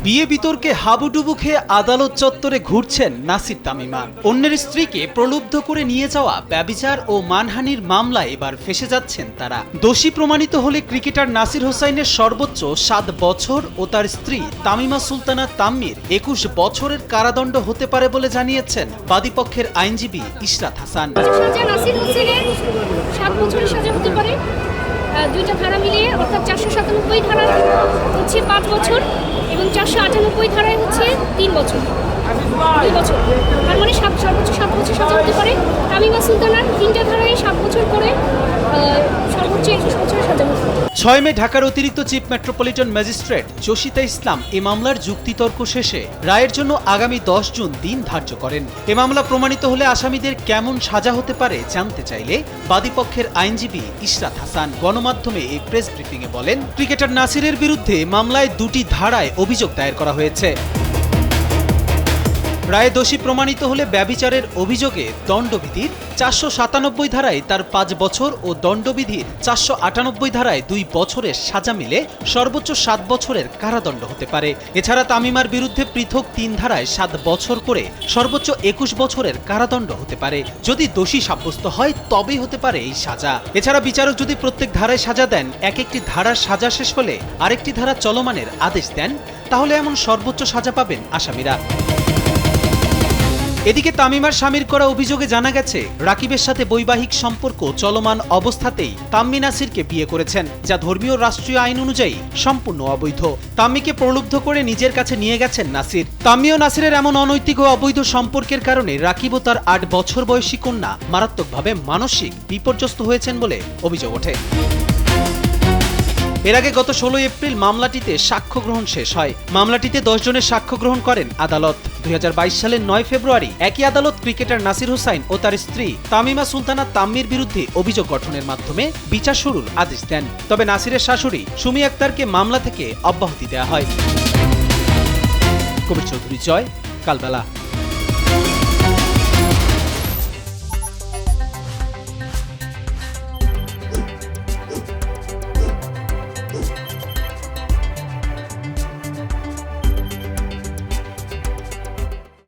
বিয়ে বিতর্কে হাবুডুবু খেয়ে আদালত চত্বরে ঘুরছেন নাসির তামিমা। অন্যের স্ত্রীকে প্রলুব্ধ করে নিয়ে যাওয়া ব্যভিচার ও মানহানির মামলায় এবার ফেঁসে যাচ্ছেন তারা। দোষী প্রমাণিত হলে ক্রিকেটার নাসির হোসাইনের সর্বোচ্চ ৭ বছর ও তার স্ত্রী তামিমা সুলতানা তাম্মির ২১ বছরের কারাদণ্ড হতে পারে বলে জানিয়েছেন বাদীপক্ষের আইনজীবী ইশরাত হাসান। নাসির হোসেনের ৭ বছরের সাজা হতে পারে। দুইটা ধারা মিলিয়ে অর্থাৎ ৪৯৭ ধারায় হচ্ছে ৫ বছর এবং ৪৯৮ ধারায় হচ্ছে ৩ বছর ২ বছর, তার মানে সর্বোচ্চ ৭ বছর সাজা হতে পারে। তামিমা সুলতানার ৩টা ধারায় ৭ বছর করে সর্বোচ্চ ২১ বছরের সাজা হতে পারে। ৬ মে ঢাকার অতিরিক্ত চিফ মেট্রোপলিটন ম্যাজিস্ট্রেট জসিতা ইসলাম এ মামলার যুক্তিতর্ক শেষে রায়ের জন্য আগামী ১০ জুন দিন ধার্য করেন। এ মামলা প্রমাণিত হলে আসামিদের কেমন সাজা হতে পারে জানতে চাইলে বাদীপক্ষের আইনজীবী ইশরাত হাসান গণমাধ্যমে এই প্রেস ব্রিফিংয়ে বলেন, ক্রিকেটার নাসিরের বিরুদ্ধে মামলায় ২টি ধারায় অভিযোগ দায়ের করা হয়েছে। রায়ে দোষী প্রমাণিত হলে ব্যভিচারের অভিযোগে দণ্ডবিধির ৪৯৭ ধারায় তার ৫ বছর ও দণ্ডবিধির ৪৯৮ ধারায় ২ বছরের সাজা মিলে সর্বোচ্চ ৭ বছরের কারাদণ্ড হতে পারে। এছাড়া তামিমার বিরুদ্ধে পৃথক ৩ ধারায় ৭ বছর করে সর্বোচ্চ ২১ বছরের কারাদণ্ড হতে পারে। যদি দোষী সাব্যস্ত হয় তবেই হতে পারে এই সাজা। এছাড়া বিচারক যদি প্রত্যেক ধারায় সাজা দেন, এক একটি ধারার সাজা শেষ হলে আরেকটি ধারা চলমানের আদেশ দেন, তাহলে এমন সর্বোচ্চ সাজা পাবেন আসামিরা। এদিকে তামিমার স্বামীর করা অভিযোগে জানা গেছে, রাকিবের সাথে বৈবাহিক সম্পর্ক চলমান অবস্থাতেই তাম্মি নাসিরকে বিয়ে করেছেন, যা ধর্মীয় রাষ্ট্রীয় আইন অনুযায়ী সম্পূর্ণ অবৈধ। তাম্মিকে প্রলুব্ধ করে নিজের কাছে নিয়ে গেছেন নাসির। তাম্মি ও নাসিরের এমন অনৈতিক ও অবৈধ সম্পর্কের কারণে রাকিব ও তার ৮ বছর বয়সী কন্যা মারাত্মকভাবে মানসিক বিপর্যস্ত হয়েছেন বলে অভিযোগ ওঠে। এর আগে গত ১৬ এপ্রিল মামলাটিতে সাক্ষ্য গ্রহণ শেষ হয়। মামলাটিতে ১০ জনের সাক্ষ্য গ্রহণ করেন আদালত। ২০২২ সালের ৯ ফেব্রুয়ারি একই আদালত ক্রিকেটার নাসির হোসাইন ও তার স্ত্রী তামিমা সুলতানা তাম্মির বিরুদ্ধে অভিযোগ গঠনের মাধ্যমে বিচার শুরুর আদেশ দেন। তবে নাসিরের শাশুড়ি সুমি আক্তারকে মামলা থেকে অব্যাহতি দেওয়া হয়। কবির চৌধুরী, জয়, কালবেলা।